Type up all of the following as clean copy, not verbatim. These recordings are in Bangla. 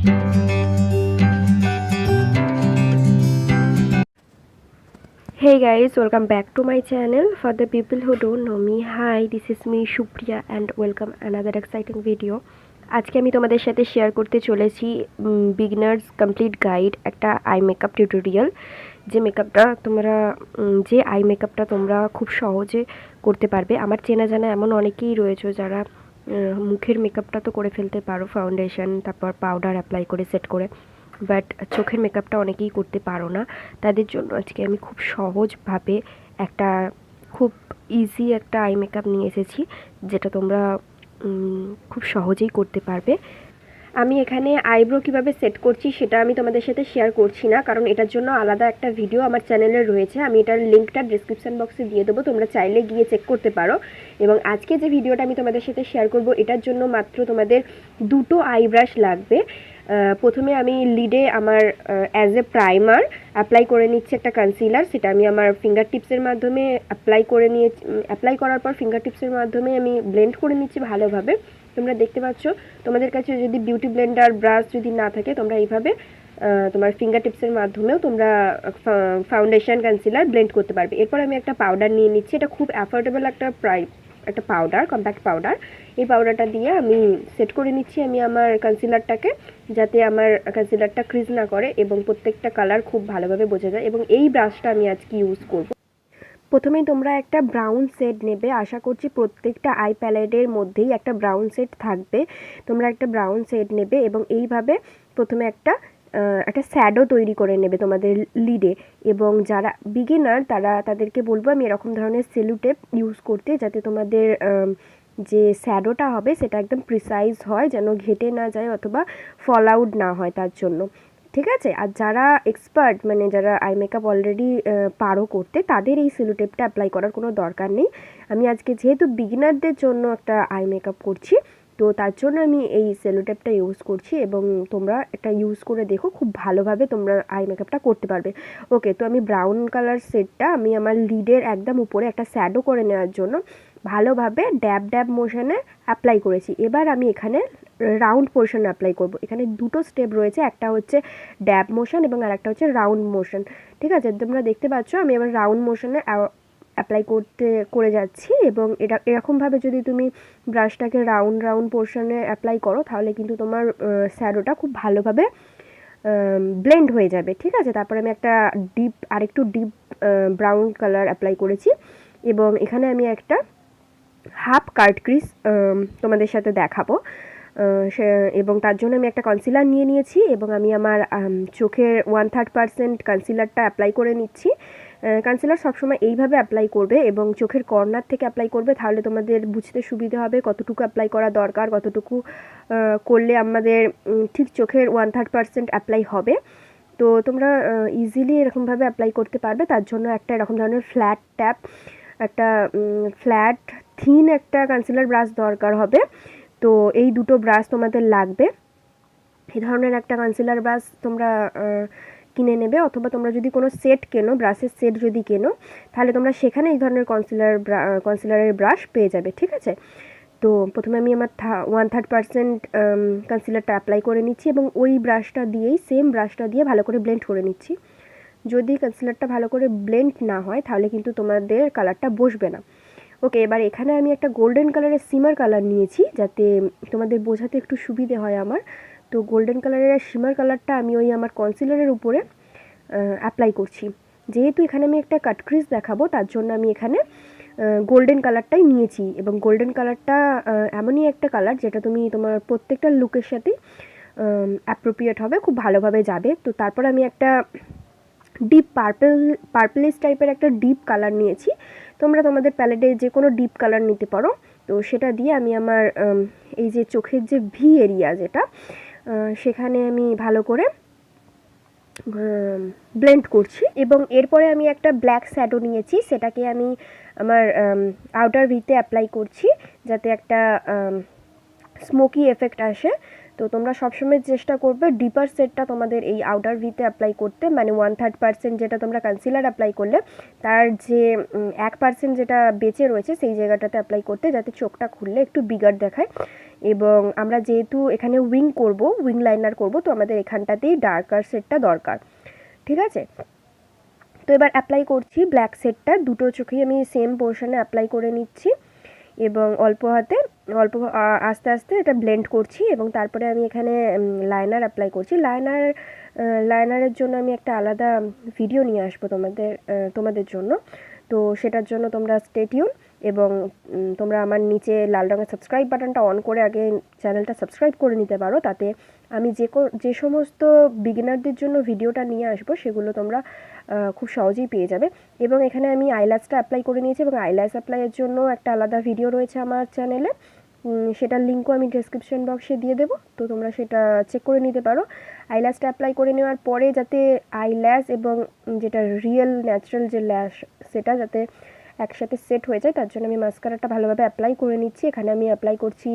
Hey guys, welcome back to my channel. For the people who don't know me, hi, this is me Supriya and welcome another exciting video. আজকে আমি তোমাদের সাথে শেয়ার করতে চলেছি বিগিনার্স কমপ্লিট গাইড, একটা আই মেকআপ টিউটোরিয়াল। যে আই মেকআপটা তোমরা খুব সহজে করতে পারবে। আমার চেনা জানা এমন অনেকেই রয়েছে যারা মুখের মেকআপটা তো করে ফেলতে পারো, ফাউন্ডেশন তারপর পাউডার অ্যাপ্লাই করে সেট করে, বাট চোখের মেকআপটা অনেকেই করতে পারো না। তাদের জন্য আজকে আমি খুব সহজভাবে একটা খুব ইজি একটা আই মেকআপ নিয়ে এসেছি, যেটা তোমরা খুব সহজেই করতে পারবে। আমি এখানে আইব্রো কিভাবে সেট করছি সেটা আমি তোমাদের সাথে শেয়ার করছি না, কারণ এটার জন্য আলাদা একটা ভিডিও আমার চ্যানেলে রয়েছে। আমি এটার লিঙ্কটা ডিসক্রিপশান বক্সে দিয়ে দেবো, তোমরা চাইলে গিয়ে চেক করতে পারো। এবং আজকে যে ভিডিওটা আমি তোমাদের সাথে শেয়ার করব, এটার জন্য মাত্র তোমাদের দুটো আই ব্রাশ লাগবে। প্রথমে আমি লিডে আমার অ্যাজ এ প্রাইমার অ্যাপ্লাই করে নিচ্ছি একটা কনসিলার। সেটা আমি আমার ফিঙ্গার টিপসের মাধ্যমে অ্যাপ্লাই করার পর ফিঙ্গার টিপসের মাধ্যমে আমি ব্লেন্ড করে নিচ্ছি ভালোভাবে। তোমরা দেখতে পাচ্ছ, তোমাদের কাছে যদি বিউটি ব্লেন্ডার ব্রাশ যদি না থাকে, তোমরা এইভাবে তোমার ফিঙ্গার টিপসের মাধ্যমেও তোমরা ফাউন্ডেশন কনসিলার ব্লেন্ড করতে পারবে। এরপর আমি একটা পাউডার নিয়ে নিচ্ছি। এটা খুব অ্যাফোর্ডেবল একটা পাউডার, কম্প্যাক্ট পাউডার। এই পাউডারটা দিয়ে আমি সেট করে নিচ্ছি আমি আমার কনসিলারটাকে, যাতে আমার কনসিলারটা ক্রিজ না করে এবং প্রত্যেকটা কালার খুব ভালোভাবে বোঝা যায়। এবং এই ব্রাশটা আমি আজকে ইউজ করব। প্রথমেই তোমরা একটা ব্রাউন শেড নেবে। আশা করছি প্রত্যেকটা আই প্যালেটের মধ্যেই একটা ব্রাউন শেড থাকবে। তোমরা একটা ব্রাউন শেড নেবে এবং এইভাবে প্রথমে একটা শ্যাডো তৈরি করে নেবে তোমাদের লিডে। এবং যারা বিগিনার তাদেরকে বলবো আমি এরকম ধরনের সেলো টেপ ইউজ করতে, যাতে তোমাদের যে শ্যাডোটা হবে সেটা একদম প্রিসাইজ হয়, যেন ঘেটে না যায় অথবা ফল আউট না হয় তার জন্য। ঠিক আছে? আর যারা এক্সপার্ট, মানে যারা আই মেকআপ অলরেডি পারো করতে, তাদের এই সেলো টেপটা অ্যাপ্লাই করার কোনো দরকার নেই। আমি আজকে যেহেতু বিগিনারদের জন্য একটা আই মেকআপ করছি, তো তার জন্য আমি এই সেলো টেপটা ইউজ করছি। এবং তোমরা এটা ইউজ করে দেখো, খুব ভালোভাবে তোমরা আই মেকআপটা করতে পারবে। ওকে, তো আমি ব্রাউন কালার শেডটা আমি আমার লিডের একদম উপরে একটা শ্যাডো করে নেওয়ার জন্য ভালোভাবে ড্যাব মোশনে অ্যাপ্লাই করেছি। এবার আমি এখানে রাউন্ড পোর্শন অ্যাপ্লাই করব। এখানে দুটো স্টেপ রয়েছে, একটা হচ্ছে ড্যাব মোশন এবং আরেকটা হচ্ছে রাউন্ড মোশন। ঠিক আছে? তোমরা দেখতে পাচ্ছ আমি এবার রাউন্ড মোশনে অ্যাপ্লাই করে যাচ্ছি। এবং এরকমভাবে যদি তুমি ব্রাশটাকে রাউন্ড পোর্শনে অ্যাপ্লাই করো, তাহলে কিন্তু তোমার শ্যাডোটা খুব ভালোভাবে ব্লেন্ড হয়ে যাবে। ঠিক আছে? তারপর আমি আরেকটু ডিপ ব্রাউন কালার অ্যাপ্লাই করেছি এবং এখানে আমি একটা হাফ কাট ক্রিজ তোমাদের সাথে দেখাবো। এবং তার জন্য আমি একটা কনসিলার নিয়ে নিয়েছি এবং আমি আমার চোখের 1/3% কনসিলারটা অ্যাপ্লাই করে নিচ্ছি। কনসিলার সবসময় এইভাবে অ্যাপ্লাই করবে এবং চোখের কর্নার থেকে অ্যাপ্লাই করবে, তাহলে তোমাদের বুঝতে সুবিধা হবে কতটুকু অ্যাপ্লাই করা দরকার, কতটুকু করলে আমাদের ঠিক চোখের 1/3% অ্যাপ্লাই হবে। তো তোমরা ইজিলি এরকমভাবে অ্যাপ্লাই করতে পারবে। তার জন্য একটা এরকম ধরনের একটা ফ্ল্যাট থিন একটা কনসিলার ব্রাশ দরকার হবে। তো এই দুটো ব্রাশ তোমাদের লাগবে। এই ধরনের একটা কনসিলার ব্রাশ তোমরা কিনে নেবে, অথবা তোমরা যদি কোনো সেট কেনো, ব্রাশের সেট যদি কেনো, তাহলে তোমরা সেখানে এই ধরনের কনসিলারের ব্রাশ পেয়ে যাবে। ঠিক আছে? তো প্রথমে আমি আমার 1/3% কনসিলারটা অ্যাপ্লাই করে নিচ্ছি এবং ওই সেম ব্রাশটা দিয়ে ভালো করে ব্লেন্ড করে নিচ্ছি। যদি কনসিলারটা ভালো করে ব্লেন্ড না হয়, তাহলে কিন্তু তোমাদের কালারটা বসবে না। ওকে, এবার এখানে আমি একটা গোল্ডেন কালারের শিমার কালার নিয়েছি, যাতে তোমাদের বোঝাতে একটু সুবিধে হয় আমার। তো গোল্ডেন কালারের শিমার কালারটা আমি ওই আমার কনসিলারের উপরে অ্যাপ্লাই করছি। যেহেতু এখানে আমি একটা কাট ক্রিজ দেখাবো, তার জন্য আমি এখানে গোল্ডেন কালারটাই নিয়েছি। এবং গোল্ডেন কালারটা এমনই একটা কালার যেটা তুমি তোমার প্রত্যেকটা লুকের সাথে অ্যাপ্রোপ্রিয়েট হবে, খুব ভালোভাবে যাবে। তো তারপর আমি একটা ডিপ পার্পলিশ টাইপের একটা ডিপ কালার নিয়েছি। তোমরা তোমাদের প্যালেটে যে কোনো ডিপ কালার নিতে পারো। তো সেটা দিয়ে আমি আমার এই যে চোখের যে ভি এরিয়া যেটা, সেখানে আমি ভালো করে ব্লেন্ড করছি। এবং এরপরে আমি একটা ব্ল্যাক শ্যাডো নিয়েছি, সেটাকে আমি আমার আউটার ভিতে অ্যাপ্লাই করছি, যাতে একটা স্মোকি এফেক্ট আসে। তো তোমরা সবসময় চেষ্টা করবে ডিপার সেটটা তোমাদের এই আউটার ভিতে অ্যাপ্লাই করতে, মানে 1/3% যেটা তোমরা কনসিলার অ্যাপ্লাই করলে তার যে 1% যেটা বেঁচে রয়েছে সেই জায়গাটাতে অ্যাপ্লাই করতে, যাতে চোখটা খুললে একটু বিগার দেখায়। এবং আমরা যেহেতু এখানে উইং লাইনার করব, তো আমাদের এখানটাতেই ডার্কার সেটটা দরকার, ঠিক আছে। তো এবার অ্যাপ্লাই করছি ব্ল্যাক সেটটা, দুটো চোখেই আমি সেম পোর্শনে অ্যাপ্লাই করে নিচ্ছি এবং আস্তে আস্তে এটা ব্লেন্ড করছি। এবং তারপরে আমি এখানে লাইনার অ্যাপ্লাই করছি। লাইনারের জন্য আমি একটা আলাদা ভিডিও নিয়ে আসবো তোমাদের জন্য, তো সেটার জন্য তোমরা স্টে টিউন। এবং তোমরা আমার নিচে লাল রঙের সাবস্ক্রাইব বাটনটা অন করে আগে চ্যানেলটা সাবস্ক্রাইব করে নিতে পারো, তাতে আমি যে সমস্ত বিগিনারদের জন্য ভিডিওটা নিয়ে আসবো সেগুলো তোমরা খুব সহজেই পেয়ে যাবে। এবং এখানে আমি আইল্যাশটা অ্যাপ্লাই করে নিয়েছি এবং আইল্যাশ অ্যাপ্লাইয়ের জন্য একটা আলাদা ভিডিও রয়েছে আমার চ্যানেলে, সেটার লিঙ্কও আমি ডেসক্রিপশন বক্সে দিয়ে দেবো, তো তোমরা সেটা চেক করে নিতে পারো। আইল্যাশটা অ্যাপ্লাই করে নেওয়ার পরে যাতে আইল্যাশ এবং যেটা রিয়েল ন্যাচারাল যে ল্যাশ সেটা যাতে একসাথে সেট হয়ে যায়, তার জন্য আমি মাস্কারাটা ভালোভাবে অ্যাপ্লাই করে নিচ্ছি। এখানে আমি অ্যাপ্লাই করছি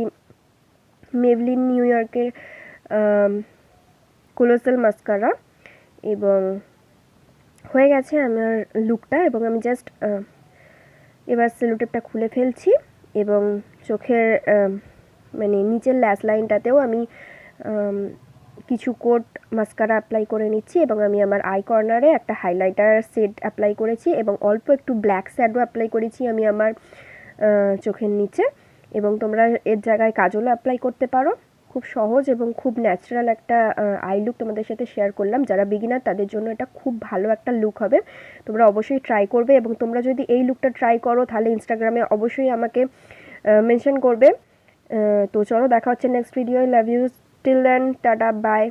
মেবলিন নিউ ইয়র্কের কোলোসাল মাস্কারা, এবং হয়ে গেছে আমার লুকটা। এবং আমি জাস্ট এবার সেলোটেপটা খুলে ফেলছি এবং চোখের মানে নিচের ল্যাশ লাইনটাতেও আমি কিছু কোট মাস্কারা অ্যাপ্লাই করে নিচ্ছি। এবং আমি আমার আই কর্নারে একটা হাইলাইটার সেট অ্যাপ্লাই করেছি এবং অল্প একটু ব্ল্যাক শ্যাডো অ্যাপ্লাই করেছি আমি আমার চোখের নিচে। এবং তোমরা এর জায়গায় কাজলও অ্যাপ্লাই করতে পারো। খুব সহজ এবং খুব ন্যাচারাল একটা আই লুক তোমাদের সাথে শেয়ার করলাম। যারা বিগিনার তাদের জন্য এটা খুব ভালো একটা লুক হবে, তোমরা অবশ্যই ট্রাই করবে। এবং তোমরা যদি এই লুকটা ট্রাই করো তাহলে ইনস্টাগ্রামে অবশ্যই আমাকে মেনশন করবে। তো চলো, দেখা হচ্ছে next video. Love you, till then, tata, by.